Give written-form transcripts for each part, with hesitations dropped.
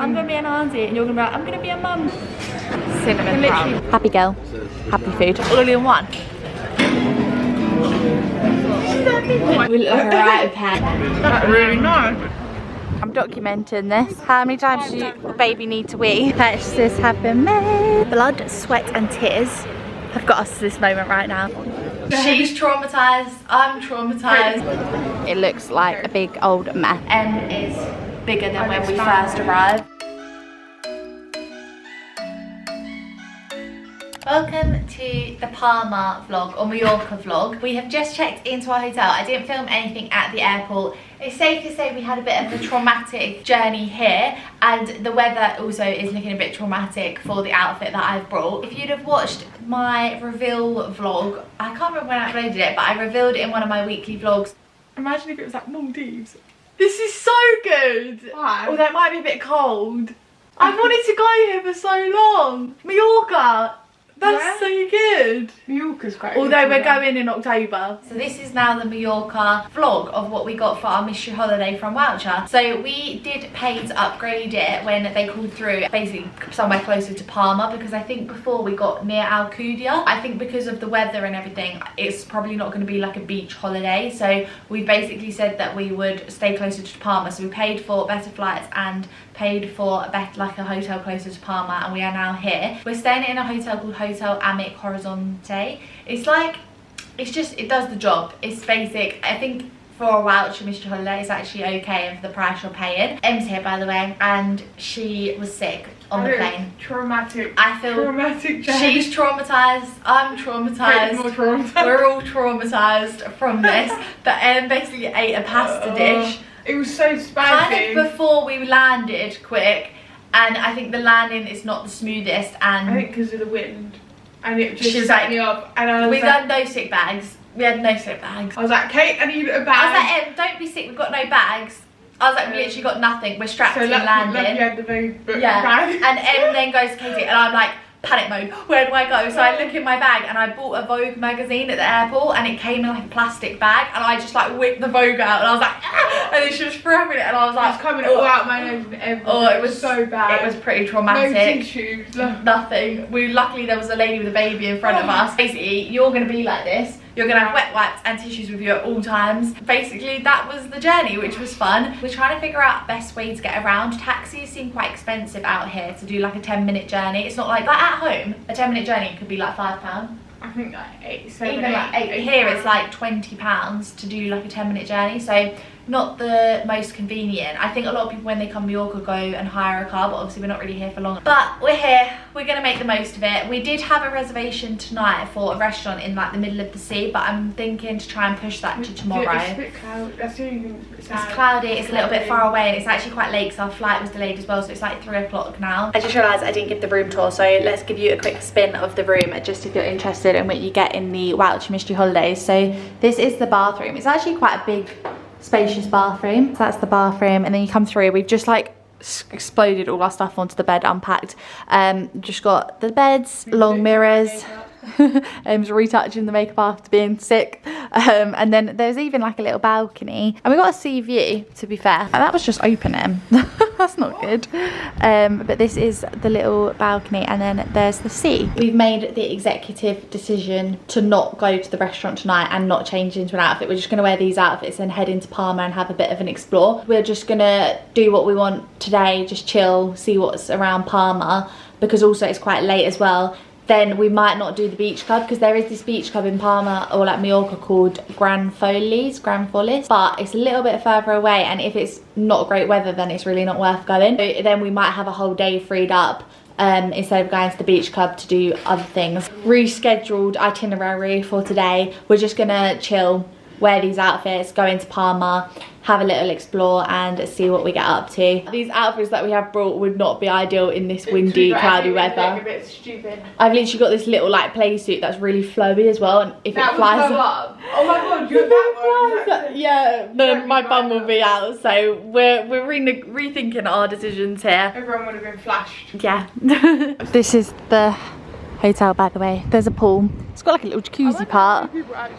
I'm gonna be an auntie and you're gonna be like, I'm gonna be a mum. Cinnamon brown. Happy girl, happy food. All in one. We look like a right pan. That's really nice. I'm documenting this. How many times does your baby need to wee? Purchases have been made. Blood, sweat and tears have got us to this moment right now. She's traumatised, I'm traumatised. It looks like a big old mess. M is bigger than when we first arrived. Welcome to the Palma vlog, or Mallorca vlog. We have just checked into our hotel. I didn't film anything at the airport. It's safe to say we had a bit of a traumatic journey here, and the weather also is looking a bit traumatic for the outfit that I've brought. If you'd have watched my reveal vlog, I can't remember when I uploaded it, but I revealed it in one of my weekly vlogs. Imagine if it was like Maldives. This is so good. Why? Although it might be a bit cold. I've wanted to go here for so long. Mallorca. That's so good. Mallorca's great. Although we're going in October. So this is now the Mallorca vlog of what we got for our mystery holiday from Wowcher. So we did pay to upgrade it when they called through, basically somewhere closer to Palma, because I think before we got near Alcudia. I think because of the weather and everything, it's probably not going to be like a beach holiday. So we basically said that we would stay closer to Palma. So we paid for better flights and paid for like a hotel closer to Palma, and we are now here. We're staying in a hotel called Hotel Amic Horizonte. It's like, it does the job. It's basic. I think for a Wowcher mystery holiday it's actually okay, and for the price you're paying. Em's here, by the way, and she was sick on the plane. Traumatic. I feel traumatic journey. She's traumatised, I'm traumatised. More traumatised. We're all traumatised from this. But Em basically ate a pasta dish. It was so spicy. Kind of before we landed quick, and I think the landing is not the smoothest, and I think because of the wind, and it just she was set like, me up, and I was we like, had no sick bags. We had no sick bags. I was like, Kate, I need a bag. I was like, Em, don't be sick, we've got no bags. I was like, we literally got nothing, we're strapped in landing. Lucky you had the very bag. And Em then goes to Katie, and I'm like, panic mode, where do I go? So I look in my bag, and I bought a Vogue magazine at the airport, and it came in like a plastic bag, and I just like whipped the Vogue out, and I was like, ah! And then she was throwing it, and I was like, it's coming all out my nose and everything. Oh, it was so bad. It was pretty traumatic. No tissues. Nothing. Luckily there was a lady with a baby in front of us. Basically, you're gonna be like this. You're gonna have wet wipes and tissues with you at all times. Basically, that was the journey, which was fun. We're trying to figure out the best way to get around. Taxis seem quite expensive out here to do like a 10-minute journey. It's not like at home, a 10-minute journey could be like £5. I think like 8, 7, even like 8. Here it's like £20 to do like a 10-minute journey, so not the most convenient. I think a lot of people when they come to Mallorca go and hire a car, but obviously we're not really here for long. But we're here, we're gonna make the most of it. We did have a reservation tonight for a restaurant in like the middle of the sea, but I'm thinking to try and push that to tomorrow. It's a bit cloudy. That's the only thing. It's cloudy, it's a little bit far away, and it's actually quite late because our flight was delayed as well, so it's like 3 o'clock now. I just realised I didn't give the room tour, so let's give you a quick spin of the room just if you're interested in what you get in the Wowcher Mystery Holidays. So this is the bathroom. It's actually quite a big, spacious bathroom. So that's the bathroom, and then you come through. We've just like exploded all our stuff onto the bed, unpacked. Just got the beds, long mirrors. Em's retouching the makeup after being sick, and then there's even like a little balcony, and we got a sea view, to be fair, and that was just opening. That's not good. But this is the little balcony, and then there's the sea. We've made the executive decision to not go to the restaurant tonight and not change into an outfit. We're just going to wear these outfits and head into Palma and have a bit of an explore. We're just going to do what we want today, just chill, see what's around Palma, because also it's quite late as well. Then we might not do the beach club, because there is this beach club in Palma or like Mallorca called Gran Folis, but it's a little bit further away, and if it's not great weather then it's really not worth going. So then we might have a whole day freed up instead of going to the beach club to do other things. Rescheduled itinerary for today. We're just gonna chill, wear these outfits, go into Palma, have a little explore and see what we get up to. These outfits that we have brought would not be ideal in this windy, cloudy weather. A bit stupid. I've literally got this little like play suit that's really flowy as well, and if it flies up. Oh my god, you have that one. Yeah, then my bum will be out. So we're rethinking our decisions here. Everyone would have been flashed. Yeah. This is the hotel, by the way. There's a pool. It's got like a little jacuzzi part.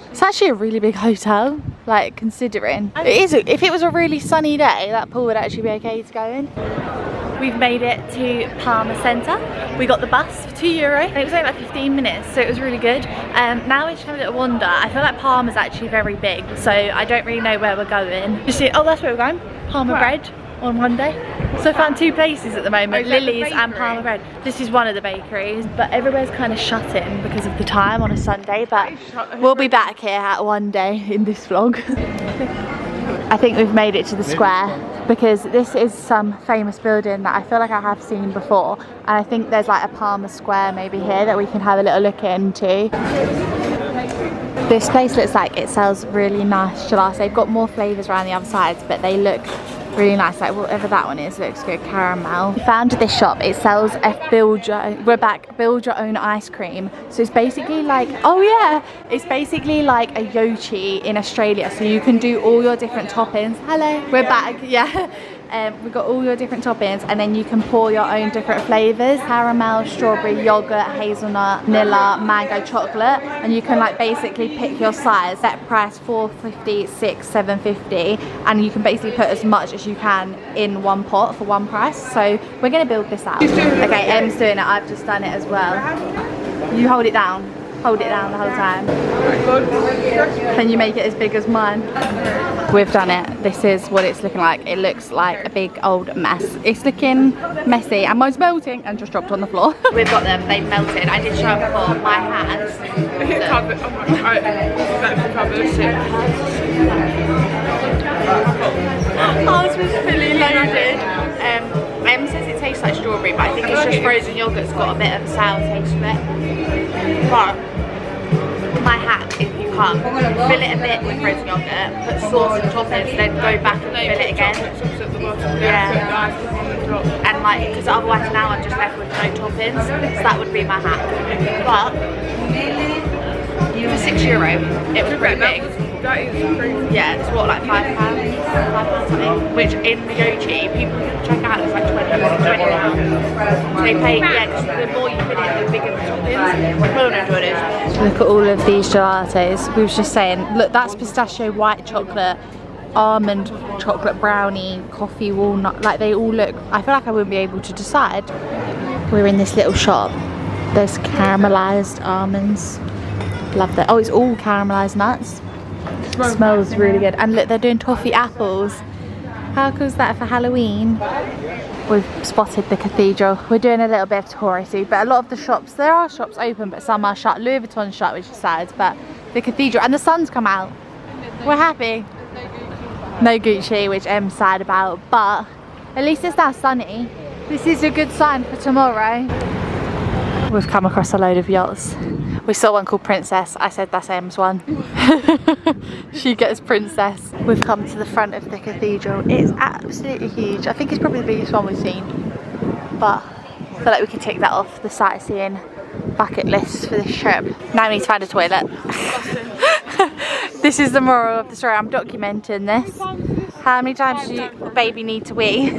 It's actually a really big hotel, like considering. It is, if it was a really sunny day, that pool would actually be okay to go in. We've made it to Palma Centre. We got the bus for €2 and it was only like 15 minutes, so it was really good. Now we're just having a little wander. I feel like Palma's actually very big, so I don't really know where we're going. Oh, that's where we're going. Palma bread on one day. So I found 2 places at the moment, Lily's and Palma bread. This is one of the bakeries, but everywhere's kind of shut in because of the time on a Sunday, but we'll be back here at one day in this vlog. I think we've made it to the square, because this is some famous building that I feel like I have seen before, and I think there's like a Palma Square maybe here that we can have a little look into. This place looks like it sells really nice gelato. They've got more flavours around the other sides, but they look really nice, like whatever that one is looks good. Caramel. We found this shop. It sells a build your own ice cream. So it's basically like, oh yeah, it's basically like a yochi in Australia, so you can do all your different toppings. Hello, we're back. Yeah. We've got all your different toppings, and then you can pour your own different flavours: caramel, strawberry, yogurt, hazelnut, vanilla, mango, chocolate, and you can like basically pick your size. Set price $4.50, $6, $7.50, and you can basically put as much as you can in one pot for one price. So we're gonna build this out. Okay, Em's doing it. I've just done it as well. You hold it down. Hold it down the whole time. Can you make it as big as mine? We've done it. This is what it's looking like. It looks like a big old mess. It's looking messy and mine's melting and just dropped on the floor. We've got them. They've melted. I did show them before. My hands. Ours was fully loaded. Em says it tastes like strawberry, but I think it's just frozen yogurt's got a bit of a sour taste to it. But my hack, if you can't, fill it a bit with frozen yogurt, put sauce and toppings, then go back and fill it again. Yeah. And like, because otherwise now I'm just left with no toppings, so that would be my hack. But for €6, it was pretty big. That is crazy. Yeah, it's what, like £5 something, which in the Yochi, people check out, it's like £20. They pay, yeah, because the more you fit it, the bigger the toppings. We'll enjoy this. Look at all of these gelatos. We was just saying, look, that's pistachio white chocolate, almond chocolate brownie, coffee walnut, like they all look, I feel like I wouldn't be able to decide. We're in this little shop. There's caramelized almonds. Love that. Oh, it's all caramelized nuts. Smells really good. And look, they're doing toffee apples. How cool is that for Halloween? We've spotted the cathedral. We're doing a little bit of touristy, but a lot of the shops, there are shops open, but some are shut. Louis Vuitton's shut, which is sad, but the cathedral, and the sun's come out. We're happy. No Gucci, which Em's sad about, but at least it's now sunny. This is a good sign for tomorrow. We've come across a load of yachts. We saw one called Princess. I said that's Em's one. She gets Princess. We've come to the front of the cathedral. It's absolutely huge. I think it's probably the biggest one we've seen. But I feel like we can tick that off the sightseeing bucket list for this trip. Now we need to find a toilet. This is the moral of the story. I'm documenting this. How many times does your baby need to wee?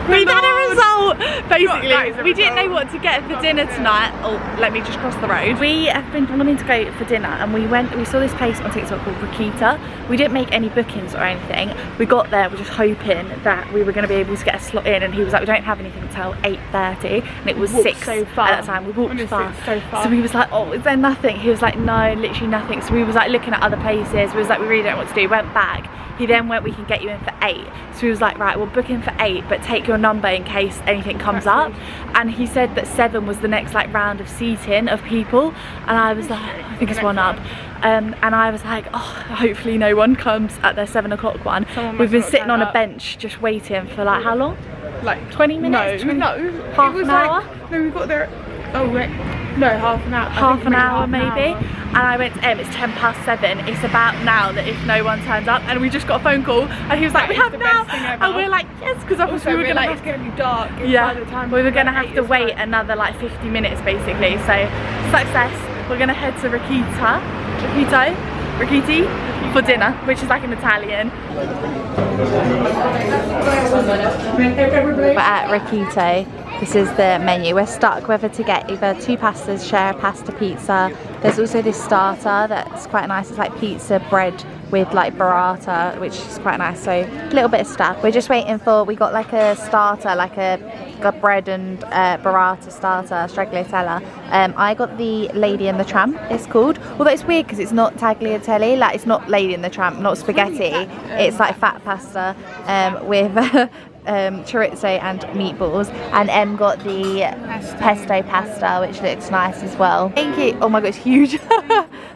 We did a result, basically. We didn't know what to get for dinner tonight. Oh, let me just cross the road. We have been wanting to go for dinner, and we saw this place on TikTok called Rakita. We didn't make any bookings or anything. We got there, we're just hoping that we were going to be able to get a slot in, and he was like, we don't have anything until 8:30, and it was 6 at that time. We walked fast. So we was like, oh, is there nothing? He was like, no, literally nothing. So we was like looking at other places. We was like, we really don't know what to do. Went back. He then went, we can get you in for 8. So he was like, right, we'll book in for 8, but take your number in case anything comes up. And he said that 7 was the next like round of seating of people. And I was like, I think it's one up. And I was like, oh, hopefully no one comes at their 7 o'clock one. We've been sitting on a bench just waiting for like how long? Like 20 minutes? No, half an hour? Like, no, we got there. Oh wait, no, half an hour. Half an hour maybe. And I went to Em, it's 7:10. It's about now that if no one turns up, and we just got a phone call, and he was like, we have now. And we're like, yes, because obviously we were gonna. It's gonna be dark. Yeah, by the time we were gonna have to wait another like 50 minutes basically. So success. We're gonna head to Rakiti for dinner, which is like an Italian. We're at Rakito. This is the menu. We're stuck whether to get either 2 pastas, share a pasta pizza. There's also this starter that's quite nice. It's like pizza bread with like burrata, which is quite nice. So a little bit of stuff. We're just waiting for, we got like a starter, like a bread and burrata starter, stracciatella. I got the Lady and the Tramp, it's called. Although it's weird because it's not tagliatelle, like it's not Lady and the Tramp, not spaghetti. It's like fat pasta with chorizo and meatballs, and Em got the pesto pasta, which looks nice as well. Thank you. Oh my god, it's huge.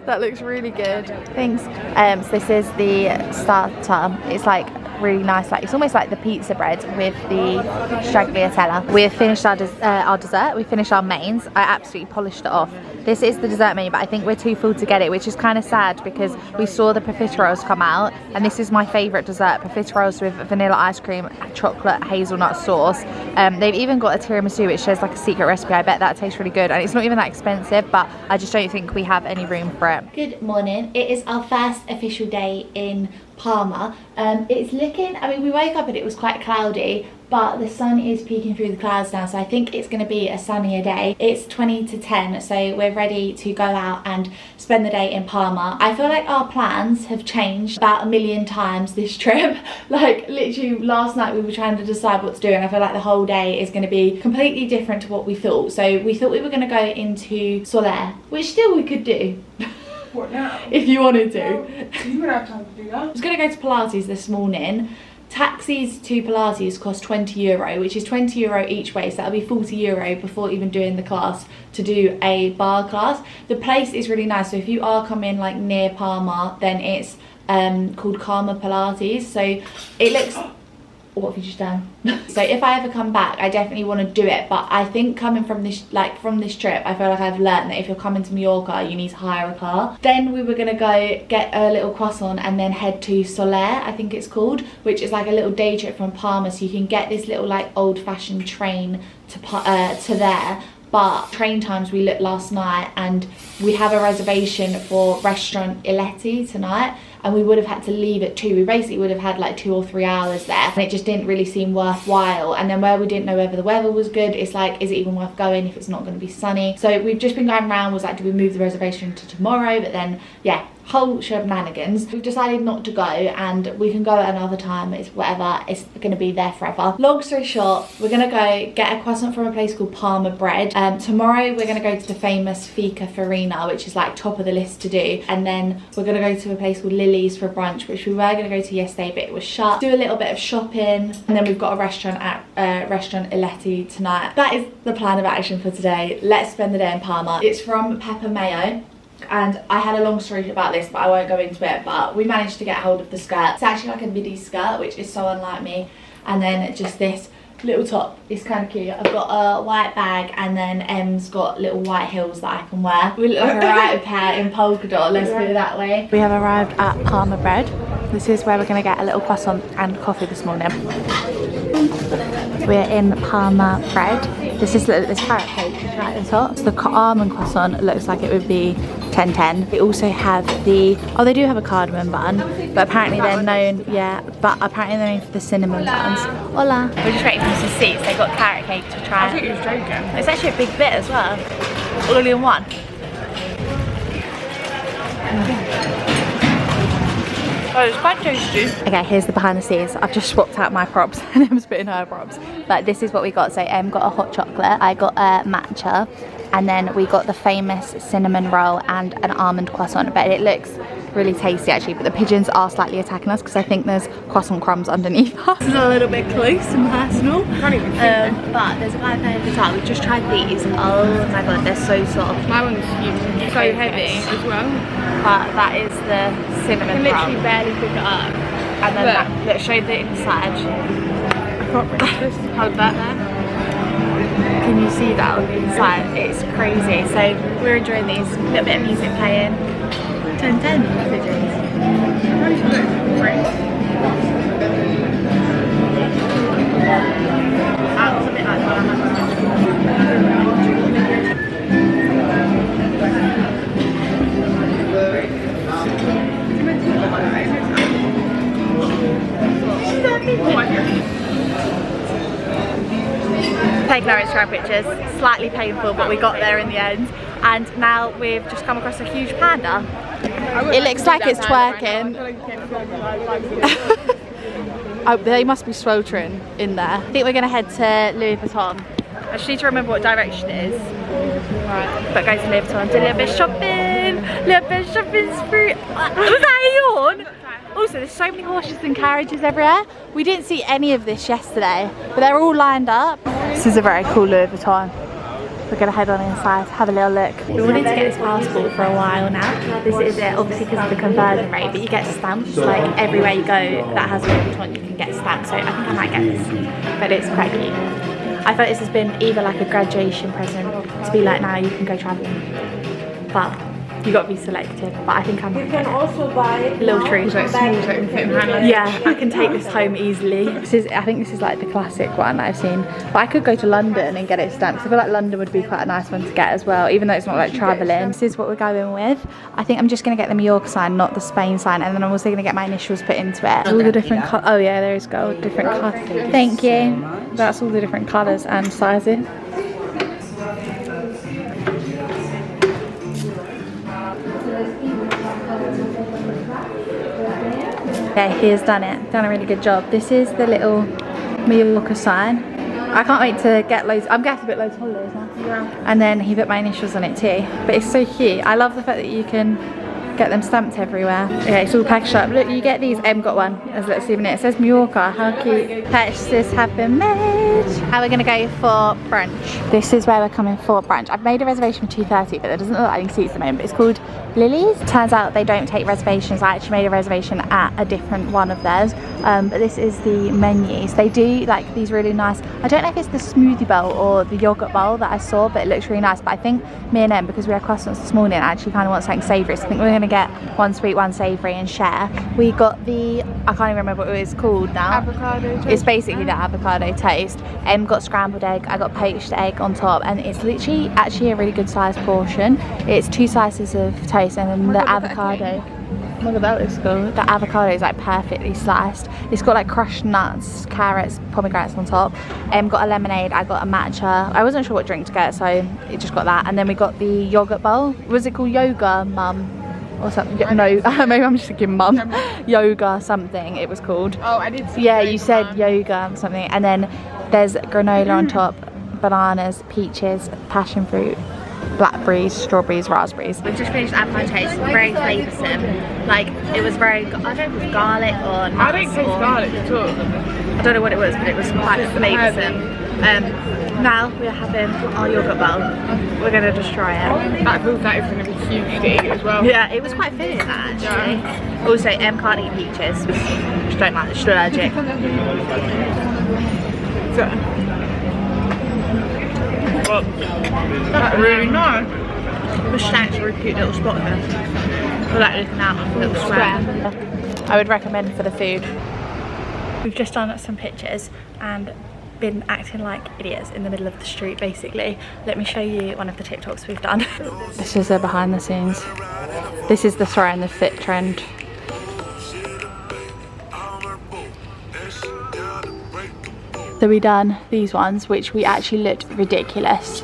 That looks really good. Thanks. So this is the starter. It's like really nice, like it's almost like the pizza bread with the stracciatella. We have finished our dessert. We finished our mains. I absolutely polished it off. This is the dessert menu, but I think we're too full to get it, which is kind of sad because we saw the profiteroles come out, and this is my favourite dessert, profiteroles with vanilla ice cream, chocolate hazelnut sauce. They've even got a tiramisu which shows like a secret recipe. I bet that tastes really good, and it's not even that expensive, but I just don't think we have any room for it. Good morning. It is our first official day in Palma. It's looking, I mean, we woke up and it was quite cloudy, but the sun is peeking through the clouds now, so I think it's going to be a sunnier day. It's 20 to 10, so we're ready to go out and spend the day in Palma. I feel like our plans have changed about 1,000,000 times this trip. Like literally last night we were trying to decide what to do, and I feel like the whole day is going to be completely different to what we thought. So we thought we were going to go into Soler, which still we could do. What now? If you wanted to. Well, you would have time to do that. I was going to go to Pilates this morning. Taxis to Pilates cost €20, which is €20 each way, so that'll be €40 before even doing the class to do a bar class. The place is really nice, so if you are coming like near Palma, then it's called Palma Pilates. So it looks, what have you just done? So if I ever come back, I definitely want to do it, but I think coming from this trip, I feel like I've learned that if you're coming to Mallorca, you need to hire a car. Then we were gonna go get a little croissant and then head to Soler, I think it's called, which is like a little day trip from Palma, so you can get this little like old-fashioned train to there. But train times, we looked last night and we have a reservation for restaurant Ileti tonight, and we would have had to leave at 2. We basically would have had like 2 or 3 hours there, and it just didn't really seem worthwhile. And then where we didn't know whether the weather was good, it's like, is it even worth going if it's not going to be sunny? So we've just been going around, was like, do we move the reservation to tomorrow? But then yeah, whole shenanigans. We've decided not to go, and we can go at another time. It's whatever, it's going to be there forever. Long story short, we're going to go get a croissant from a place called Palma Bread. Tomorrow we're going to go to the famous Fika Farina, which is like top of the list to do, and then we're going to go to a place called Lily's for brunch, which we were going to go to yesterday but it was shut. Do a little bit of shopping, and then we've got a restaurant at restaurant Ileti tonight. That is the plan of action for today. Let's spend the day in Palma. It's from Pepper Mayo, and I had a long story about this, but I won't go into it. But we managed to get hold of the skirt. It's actually like a midi skirt, which is so unlike me, and then just this little top. It's kind of cute. I've got a white bag, and then Em's got little white heels that I can wear. We look like a right pair in polka dot, let's put it that way. We have arrived at Palma Bread. This is where we're going to get a little croissant and coffee this morning. We're in Palma Bread. This is this carrot cake right at the top. The almond croissant looks like it would be 10-10. They also have the, oh, they do have a cardamom bun, but apparently they're known, yeah, but apparently they're known for the cinnamon buns. Hola. We're just waiting for some seats. They got carrot cake to try. I thought you was joking. It's actually a big bit as well. All in one. Oh, it's quite tasty. Okay, here's the behind the scenes. I've just swapped out my props and Em's putting her props. But this is what we got. So Em got a hot chocolate, I got a matcha, and then we got the famous cinnamon roll and an almond croissant. But it looks really tasty actually, but the pigeons are slightly attacking us because I think there's croissant crumbs underneath us. This is a little bit close and personal. Can't even see but there's a guy playing guitar. We've just tried these. Oh my god, they're so soft. My one's huge. So heavy as well. But that is the cinnamon I can roll. literally barely pick it up. And then that, let's show the inside. I can't really just hold that there. Can you see that on the inside? It's crazy. So we're enjoying these. A little bit of music playing. 10-10 pigeons. That was a bit like that. taking our Instagram pictures. Slightly painful, but we got there in the end. And now we've just come across a huge panda. It looks like it's twerking. Oh, they must be sweltering in there. I think we're gonna head to Louis Vuitton. I just need to remember what direction it is. Right. But go to Louis Vuitton, do a little bit of shopping. Little bit of shopping spree. Was that a yawn? Also, there's so many horses and carriages everywhere. We didn't see any of this yesterday, but they're all lined up. This is a very cool Louis Vuitton. We're gonna head on inside, have a little look. We wanted to get this passport for a while now. This is it, obviously because of the conversion rate, but you get stamps. Like everywhere you go that has Louis Vuitton, you can get stamps. So I think I might get this, but it's quite cute. I thought this has been either like a graduation present to be like, now you can go travelling, but you got to be selective. But I think I might get it. Also buy A little treat. So it's small, so it can fit in my hand. Yeah, I can take this home easily. I think this is like the classic one that I've seen. But I could go to London and get it stamped. I feel like London would be quite a nice one to get as well, even though it's not like travelling. This is what we're going with. I think I'm just going to get the Mallorca sign, not the Spain sign, and then I'm also going to get my initials put into it. All the different oh yeah, there is gold, different colours. Thank you. That's all the different colours and sizes. Okay, he has done it. Done a really good job. This is the little Mallorca sign. I can't wait to get loads. I'm getting a bit loads of holidays now. Yeah. And then he put my initials on it too. But it's so cute. I love the fact that you can get them stamped everywhere. Okay, it's all packaged up. Look, you get these. Em got one as a little souvenir. It says Mallorca. How cute. Purchases have been made. Now we're gonna go for brunch. This is where we're coming for brunch. I've made a reservation for 2:30, but there doesn't look like any seats at the moment. But it's called Lily's. Turns out they don't take reservations. I actually made a reservation at a different one of theirs. But this is the menus. They do like these really nice. I don't know if it's the smoothie bowl or the yogurt bowl that I saw, but it looks really nice. But I think me and Em, because we had croissants this morning, I actually kind of want something savoury. So I think we're gonna get one sweet, one savoury and share. We got the, I can't even remember what it was called now. Avocado toast. It's basically the avocado toast. Em got scrambled egg, I got poached egg on top, and it's literally actually a really good sized portion. It's 2 slices of toast and then the avocado. Oh my god, that looks good. The avocado is like perfectly sliced. It's got like crushed nuts, carrots, pomegranates on top. Got a lemonade, I got a matcha. I wasn't sure what drink to get, so it just got that. And then we got the yogurt bowl. Was it called Yoga Mum? Or something? No, maybe I'm just thinking Mum. Yoga something it was called. Oh, I did see. Yeah, you said yoga something. And then there's granola on top, bananas, peaches, passion fruit, blackberries, strawberries, raspberries. We've just finished apple taste, very flavoursome. Like it was very, I don't know if it was garlic or nuts. I don't taste garlic at all. I don't know what it was, but it was quite flavoursome. Now we're having our yogurt bowl. We're going to just try it. That feels like it's going to be huge to eat as well. Yeah, it was quite filling that actually. Yeah. Also, Em can't eat peaches. Just don't like, she's allergic. Well, that's really nice. The snack's a really cute little spot here. I like looking out on the little square. I would recommend for the food. We've just done some pictures and been acting like idiots in the middle of the street basically. Let me show you one of the TikToks we've done. This is the behind the scenes. This is the throw and the fit trend. So we done these ones, which we actually looked ridiculous.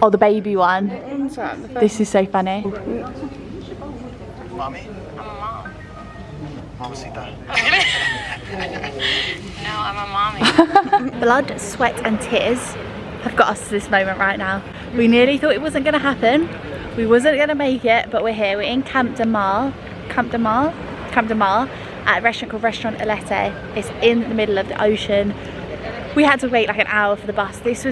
Oh, the baby one. This is so funny. Mommy? Mamacita. No, I'm a mommy. Blood, sweat and tears have got us to this moment right now. We nearly thought it wasn't going to happen. We wasn't going to make it, but we're here. We're in Camp de Mar at a restaurant called Restaurant Alette. It's in the middle of the ocean. We had to wait like an hour for the bus. It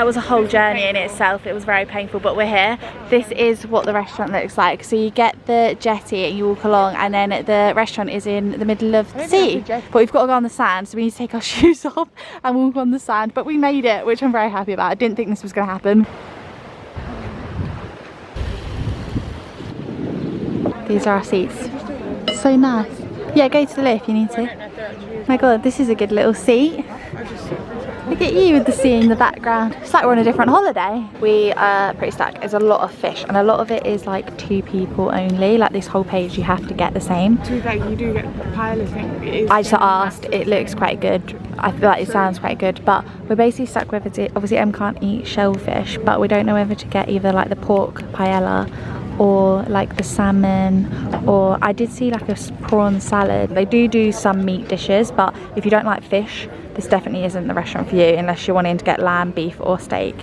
was a whole journey in itself. It was very painful, but we're here. This is what the restaurant looks like. So you get the jetty and you walk along, and then the restaurant is in the middle of the sea. But we've got to go on the sand, so we need to take our shoes off and walk on the sand. But we made it, which I'm very happy about. I didn't think this was going to happen. These are our seats. So nice. Yeah, go to the left if you need to. My god, this is a good little seat. Look at you with the sea in the background. It's like we're on a different holiday. We are pretty stuck. There's a lot of fish and a lot of it is like 2 people only. Like this whole page you have to get the same. To be fair, you do get a pile of things. I just asked, it looks quite good. I feel like it sounds quite good, but we're basically stuck with it. Obviously Em can't eat shellfish, but we don't know whether to get either like the pork paella or like the salmon, or I did see like a prawn salad. They do some meat dishes, but if you don't like fish, this definitely isn't the restaurant for you unless you're wanting to get lamb, beef or steak.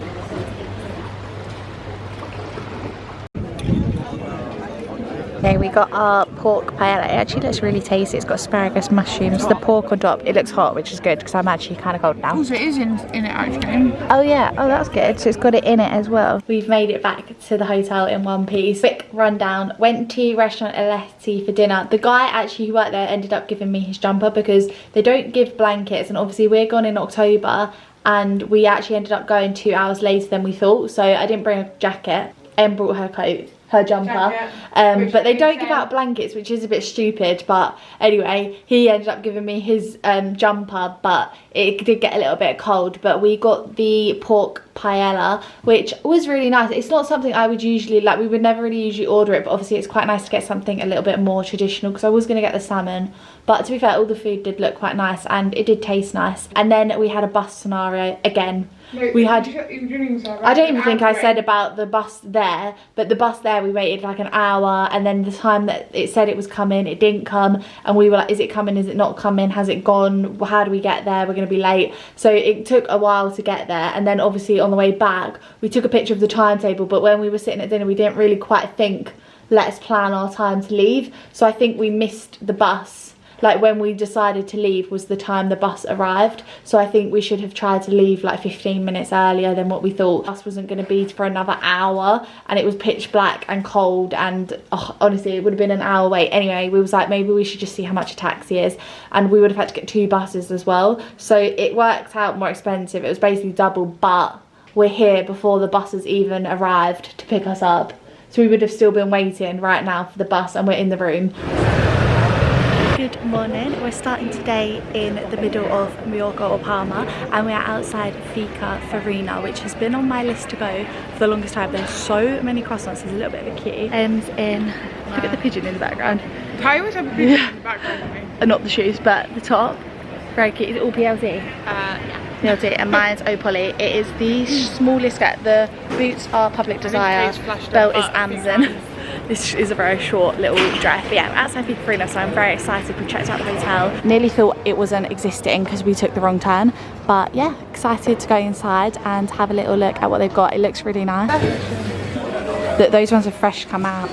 Okay, we got our pork paella. It actually looks really tasty. It's got asparagus, mushrooms, the pork on top. It looks hot, which is good because I'm actually kind of cold now. Also, it is in it actually. Oh yeah, oh that's good. So it's got it in it as well. We've made it back to the hotel in one piece. Quick rundown. Went to restaurant Aletti for dinner. The guy actually who worked there ended up giving me his jumper because they don't give blankets, and obviously we're gone in October and we actually ended up going 2 hours later than we thought, so I didn't bring a jacket. Em brought her coat, her jumper, but they don't give out blankets, which is a bit stupid. But anyway, he ended up giving me his jumper, but it did get a little bit cold. But we got the pork paella, which was really nice. It's not something I would usually like, we would never really usually order it, but obviously it's quite nice to get something a little bit more traditional because I was going to get the salmon, but to be fair, all the food did look quite nice and it did taste nice. And then we had a bus scenario again. No, we had, I don't even think I said about the bus there, but the bus there we waited like an hour, and then the time that it said it was coming, it didn't come, and we were like, is it coming, is it not coming, has it gone, how do we get there, we're going to be late. So it took a while to get there, and then obviously on the way back we took a picture of the timetable, but when we were sitting at dinner we didn't really quite think, let's plan our time to leave. So I think we missed the bus. Like when we decided to leave was the time the bus arrived, so I think we should have tried to leave like 15 minutes earlier than what we thought. The bus wasn't going to be for another hour and it was pitch black and cold, and honestly it would have been an hour wait. Anyway, we was like, maybe we should just see how much a taxi is, and we would have had to get 2 buses as well, so it worked out more expensive. It was basically double, but we're here before the buses even arrived to pick us up, so we would have still been waiting right now for the bus, and we're in the room. Good morning. We're starting today in the middle of Mallorca or Palma, and we are outside Finca Farina, which has been on my list to go for the longest time. There's so many croissants, there's a little bit of a queue. Em's in, look at the pigeon in the background. I always have a pigeon in the background. Not the shoes, but the top. Very cute. Is it all PLT? Yeah. PLT, and mine's Opoly. It is the smallest skirt. The boots are Public Desire, belt is Amazon. This is a very short little dress. But yeah, outside Finca Farina, so I'm very excited. We checked out the hotel. Nearly thought it wasn't existing because we took the wrong turn. But yeah, excited to go inside and have a little look at what they've got. It looks really nice. Those ones are fresh come out.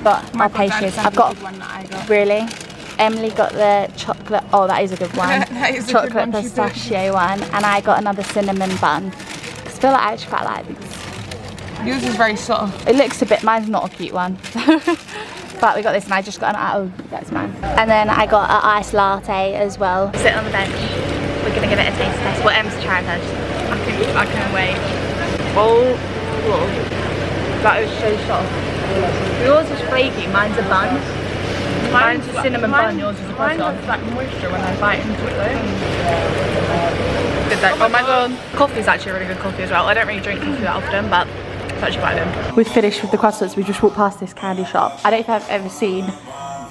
But our pastries, I've got, really? Emily got the chocolate, oh that is a good one. Chocolate pistachio one, and I got another cinnamon bun. Because I feel like I actually quite like these. Yours is very soft. It looks a bit, mine's not a cute one. But we got this, and I just got oh, that's mine. And then I got an iced latte as well. Sit on the bench. We're gonna give it a taste test. Well, Em's trying first. I can wait. Oh, that is so soft. Yours is flaky, mine's a bun. Mine's a cinnamon bun, yours is a croissant. Mine has like moisture when I bite into it though. Good though. Oh my god. Coffee's actually a really good coffee as well. I don't really drink coffee that often, but it's actually quite good. We've finished with the croissants. We just walked past this candy shop. I don't think I've ever seen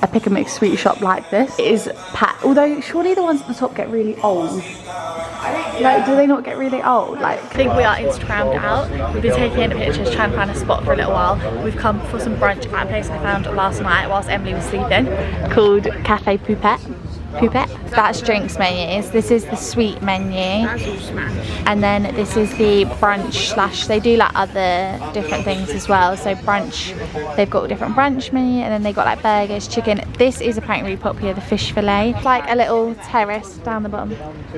a pick and mix sweet shop like this. It is packed, although surely the ones at the top get really old. Like, do they not get really old? Like, I think we are Instagrammed out. We've been taking pictures, trying to find a spot for a little while. We've come for some brunch at a place I found last night whilst Emily was sleeping, called Cafe Poupette. That's drinks menus. This is the sweet menu. That's all smashed. And then this is the brunch slash, they do like other different things as well. So brunch, they've got a different brunch menu, and then they got like burgers, chicken. This is apparently really popular, the fish fillet. It's like a little terrace down the bottom.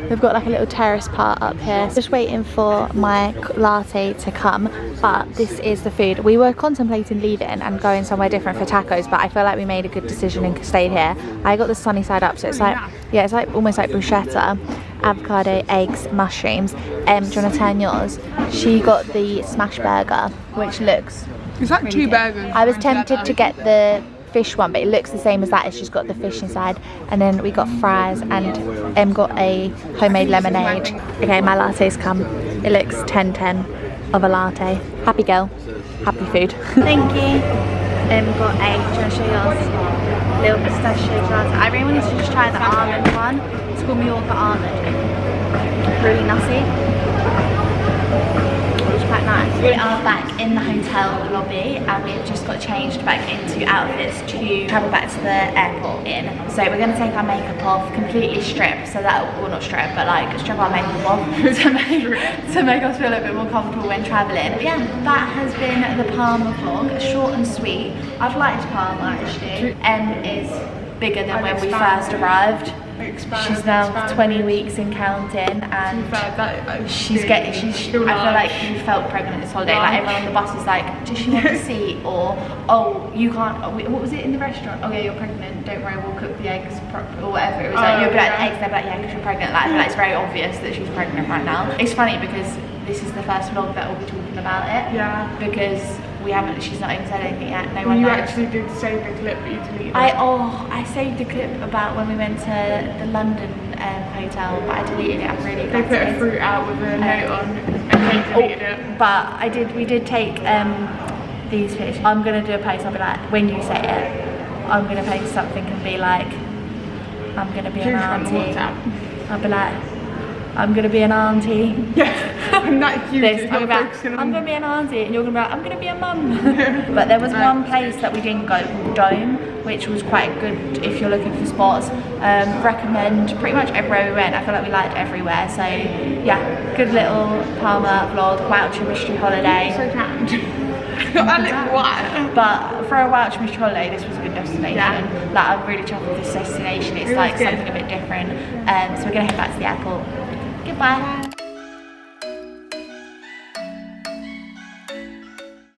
We've got like a little terrace part up here. Just waiting for my latte to come, but this is the food. We were contemplating leaving and going somewhere different for tacos, but I feel like we made a good decision and stayed here. I got the sunny side up, so it's like, yeah, it's like almost like bruschetta, avocado, eggs, mushrooms. Do you want to turn yours? She got the smash burger, which looks It's like really two good. burgers. I was tempted to get the fish one, but it looks the same as that. It's just got the fish inside. And then we got fries, and Em got a homemade lemonade. Okay, my latte's come. It looks 10/10 of a latte. Happy girl, happy food. Thank you. Em got a, do you want to show yours? Little pistachio latte. I really wanted to just try the almond one. It's called Mallorca almond. Really nutty. Quite nice. We are back in the hotel lobby and we've just got changed back into outfits to travel back to the airport in. So we're going to take our makeup off, completely strip, so that, well not strip, but like strip our makeup off to make us feel a bit more comfortable when travelling. But yeah, that has been the Palma vlog, short and sweet. I've liked Palma actually. Em is bigger than when we first arrived. She's now 20 weeks and counting, and I feel like you felt pregnant this holiday. Like everyone on the bus is like, does she want a seat? Or, oh, you can't, what was it in the restaurant? Oh yeah, you're pregnant, don't worry, we'll cook the eggs or whatever. It was like, you'll be like, the eggs, they'll be like, yeah, because you're pregnant. Like, I feel like it's very obvious that she's pregnant right now. It's funny because this is the first vlog that we'll be talking about it. Yeah. Because she's not even said anything yet, no one knows. You actually did save the clip, but you deleted it. I saved the clip about when we went to the London hotel, but I deleted it. I'm really glad. They put a fruit out with a note on and they deleted it. But we did take these pictures. I'm gonna do a post, I'll be like, when you say it, I'm gonna post something and be like, I'm gonna be an auntie. I'll be like, I'm gonna be an auntie. Yeah. I'm not cute. I'm gonna be an auntie, and you're gonna be like, I'm gonna be a mum. But there was one place that we didn't go called Dome, which was quite good if you're looking for spots. Recommend pretty much everywhere we went. I feel like we liked everywhere. So yeah, good little Palma vlog, wowcher mystery holiday. So but for a wowcher mystery holiday, this was a good destination. Yeah. Like I'm really chuffed with this destination. It's like something a bit different. So we're gonna head back to the airport. Goodbye.